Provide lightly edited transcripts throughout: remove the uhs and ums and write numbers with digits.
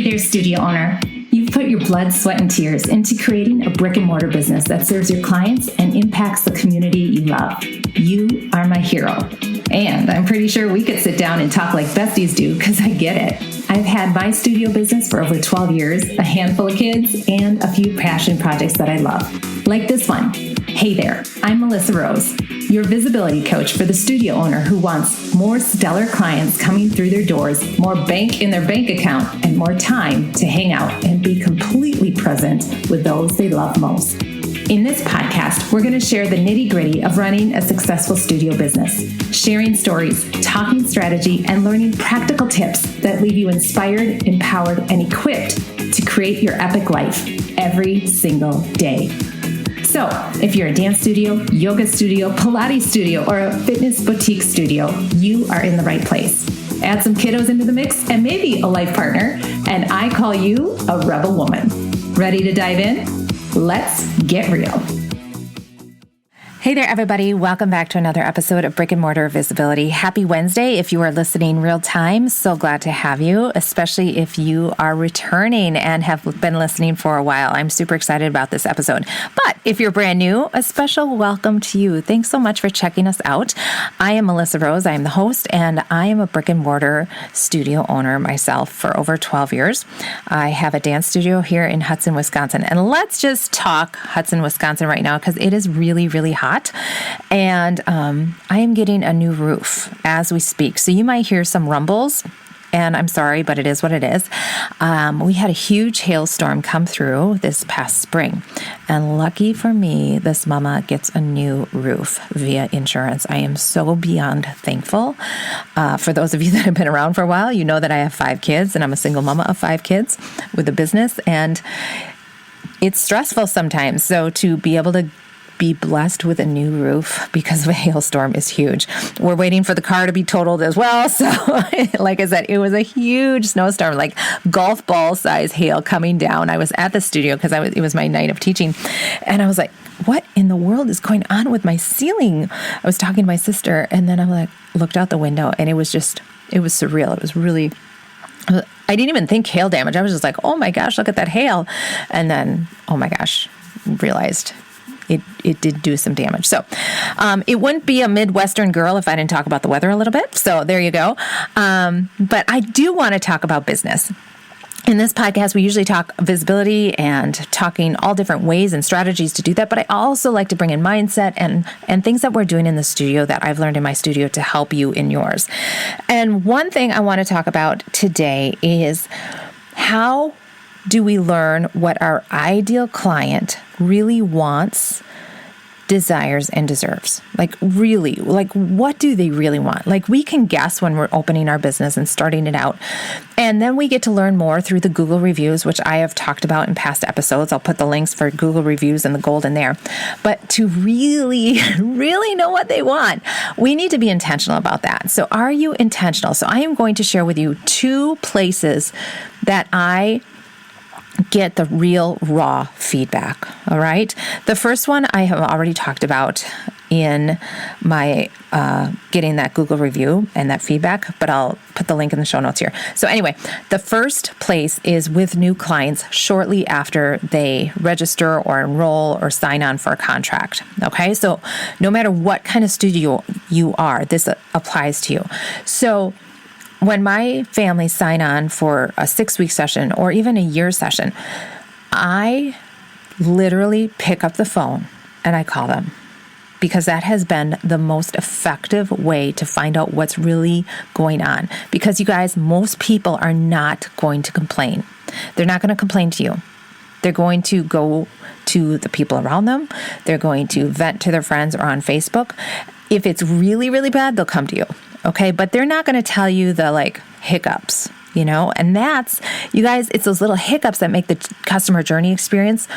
there, studio owner. You've put your blood, sweat, and tears into creating a brick and mortar business that serves your clients and impacts the community you love. You are my hero. And I'm pretty sure we could sit down and talk like besties do, because I get it. I've had my studio business for over 12 years, a handful of kids, and a few passion projects that I love. Like this one. Hey there, I'm Melissa Rose, your visibility coach for the studio owner who wants more stellar clients coming through their doors, more bank in their bank account, and more time to hang out and be completely present with those they love most. In this podcast, we're going to share the nitty-gritty of running a successful studio business, sharing stories, talking strategy, and learning practical tips that leave you inspired, empowered, and equipped to create your epic life every single day. So, if you're a dance studio, yoga studio, Pilates studio, or a fitness boutique studio, you are in the right place. Add some kiddos into the mix and maybe a life partner, and I call you a rebel woman. Ready to dive in? Let's get real. Hey there, everybody. Welcome back to another episode of Brick and Mortar Visibility. Happy Wednesday if you are listening real time. So glad to have you, especially if you are returning and have been listening for a while. I'm super excited about this episode. But if you're brand new, a special welcome to you. Thanks so much for checking us out. I am Melissa Rose. I am the host, and I am a brick and mortar studio owner myself for over 12 years. I have a dance studio here in Hudson, Wisconsin. And let's just talk Hudson, Wisconsin right now, because it is really, really hot. And I am getting a new roof as we speak. So you might hear some rumbles, and I'm sorry, but it is what it is. We had a huge hailstorm come through this past spring. And lucky for me, this mama gets a new roof via insurance. I am so beyond thankful. For those of you that have been around for a while, you know that I have 5 kids, and I'm a single mama of 5 kids with a business. And it's stressful sometimes. So to be able to be blessed with a new roof because of a hailstorm is huge. We're waiting for the car to be totaled as well. So like I said, it was a huge snowstorm, like golf ball size hail coming down. I was at the studio because it was my night of teaching. And I was like, what in the world is going on with my ceiling? I was talking to my sister, and then I looked out the window, and it was surreal. It was really, I didn't even think hail damage. I was just like, oh my gosh, look at that hail. And then, oh my gosh, realized it did do some damage. So it wouldn't be a Midwestern girl if I didn't talk about the weather a little bit. So there you go. But I do want to talk about business. In this podcast, we usually talk visibility and talking all different ways and strategies to do that. But I also like to bring in mindset and things that we're doing in the studio that I've learned in my studio to help you in yours. And one thing I want to talk about today is how do we learn what our ideal client really wants, desires, and deserves? Like what do they really want? Like, we can guess when we're opening our business and starting it out. And then we get to learn more through the Google reviews, which I have talked about in past episodes. I'll put the links for Google reviews and the gold in there. But to really, really know what they want, we need to be intentional about that. So are you intentional? So I am going to share with you 2 places that I get the real raw feedback. All right. The first one I have already talked about in my getting that Google review and that feedback, but I'll put the link in the show notes here. So anyway, the first place is with new clients shortly after they register or enroll or sign on for a contract. Okay. So no matter what kind of studio you are, this applies to you. So when my family sign on for a 6-week session or even a year session, I literally pick up the phone and I call them, because that has been the most effective way to find out what's really going on. Because you guys, most people are not going to complain. They're not going to complain to you. They're going to go to the people around them. They're going to vent to their friends or on Facebook. If it's really, really bad, they'll come to you. Okay. But they're not going to tell you the hiccups, and that's, you guys, it's those little hiccups that make the customer journey experience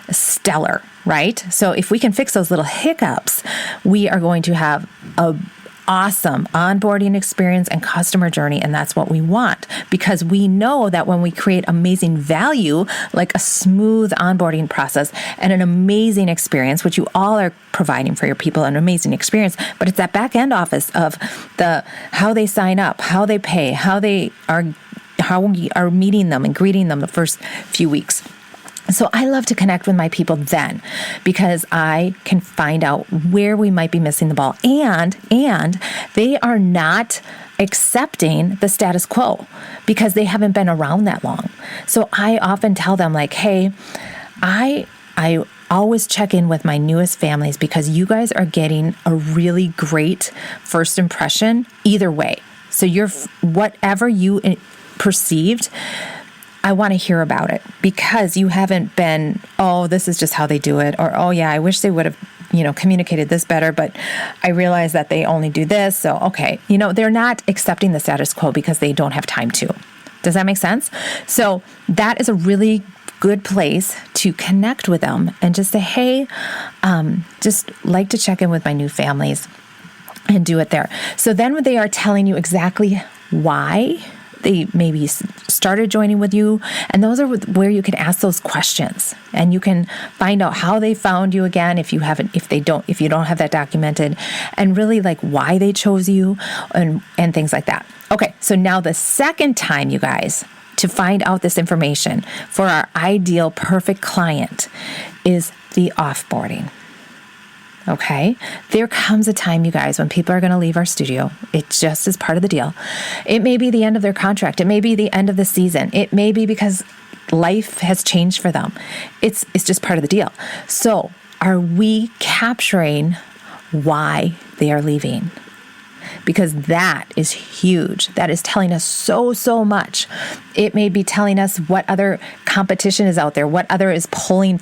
stellar, right? So if we can fix those little hiccups, we are going to have a awesome onboarding experience and customer journey. And that's what we want, because we know that when we create amazing value, like a smooth onboarding process and an amazing experience, which you all are providing for your people, an amazing experience, but it's that back end office of how they sign up, how they pay, how how we are meeting them and greeting them the first few weeks. So I love to connect with my people then because I can find out where we might be missing the ball. And they are not accepting the status quo because they haven't been around that long. So I often tell them like, hey, I always check in with my newest families because you guys are getting a really great first impression either way. So whatever you perceived, I want to hear about it because you haven't been, oh, this is just how they do it. Or, oh yeah, I wish they would have, communicated this better, but I realize that they only do this. So, okay, they're not accepting the status quo because they don't have time to. Does that make sense? So that is a really good place to connect with them and just say, hey, just like to check in with my new families and do it there. So then when they are telling you exactly why they maybe started joining with you, and those are where you can ask those questions and you can find out how they found you again if you don't have that documented, and really like why they chose you and things like that. Okay, so now the second time, you guys, to find out this information for our ideal perfect client is the offboarding. Okay, there comes a time, you guys, when people are going to leave our studio. It just is part of the deal. It may be the end of their contract. It may be the end of the season. It may be because life has changed for them. It's just part of the deal. So are we capturing why they are leaving? Because that is huge. That is telling us so much. It may be telling us what other competition is out there, what other is pulling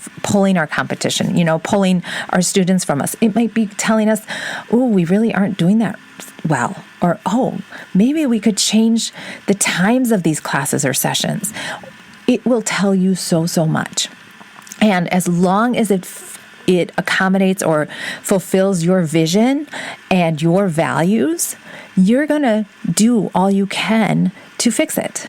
our competition, pulling our students from us. It might be telling us, oh, we really aren't doing that well. Or, oh, maybe we could change the times of these classes or sessions. It will tell you so much. And as long as it accommodates or fulfills your vision and your values, you're going to do all you can to fix it.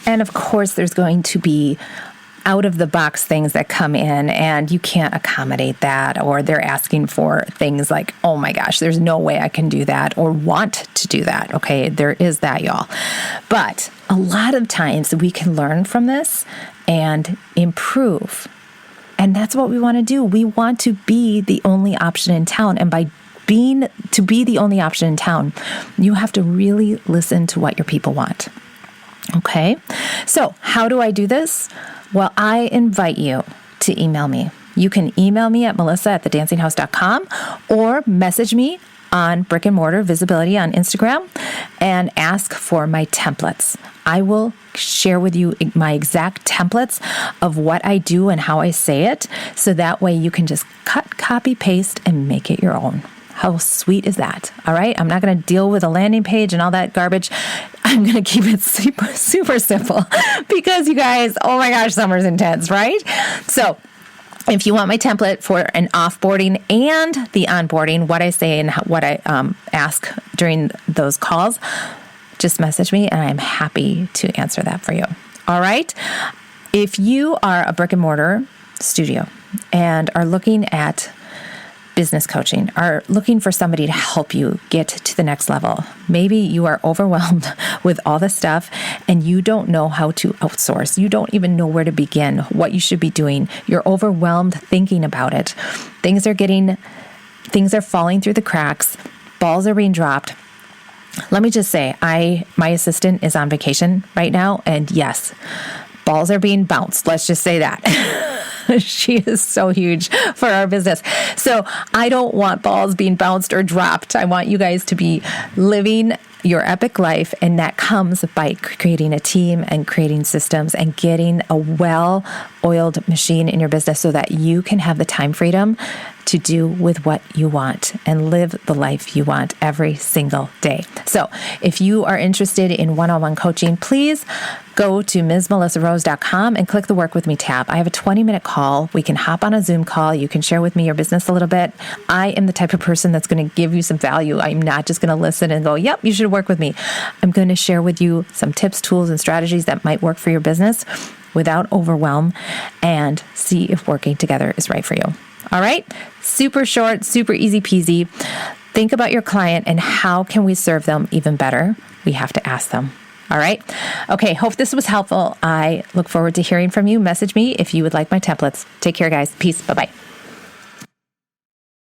And of course, there's going to be out of the box things that come in and you can't accommodate that, or they're asking for things like, oh my gosh, there's no way I can do that or want to do that. Okay, there is that, y'all. But a lot of times we can learn from this and improve. And that's what we want to do. We want to be the only option in town. And by be the only option in town, you have to really listen to what your people want. Okay, so how do I do this? Well, I invite you to email me. You can email me at melissa@thedancinghouse.com or message me on Brick and Mortar Visibility on Instagram and ask for my templates. I will share with you my exact templates of what I do and how I say it, so that way you can just cut, copy, paste, and make it your own. How sweet is that? All right. I'm not going to deal with a landing page and all that garbage. I'm going to keep it super simple because you guys, oh my gosh, summer's intense, right? So if you want my template for an offboarding and the onboarding, what I say and what I ask during those calls, just message me and I'm happy to answer that for you. All right. If you are a brick and mortar studio and are looking at business coaching, are looking for somebody to help you get to the next level. Maybe you are overwhelmed with all this stuff and you don't know how to outsource. You don't even know where to begin, what you should be doing. You're overwhelmed thinking about it. Things are falling through the cracks. Balls are being dropped. Let me just say, my assistant is on vacation right now, and yes, balls are being bounced. Let's just say that. She is so huge for our business. So I don't want balls being bounced or dropped. I want you guys to be living your epic life. And that comes by creating a team and creating systems and getting a well-oiled machine in your business so that you can have the time freedom to do with what you want and live the life you want every single day. So if you are interested in one-on-one coaching, please go to MsMelissaRose.com and click the Work With Me tab. I have a 20-minute call. We can hop on a Zoom call. You can share with me your business a little bit. I am the type of person that's going to give you some value. I'm not just going to listen and go, yep, you should work with me. I'm going to share with you some tips, tools, and strategies that might work for your business without overwhelm and see if working together is right for you. All right. Super short, super easy peasy. think about your client and how can we serve them even better? We have to ask them. All right. Okay. Hope this was helpful. I look forward to hearing from you. Message me if you would like my templates. Take care, guys. Peace. Bye-bye.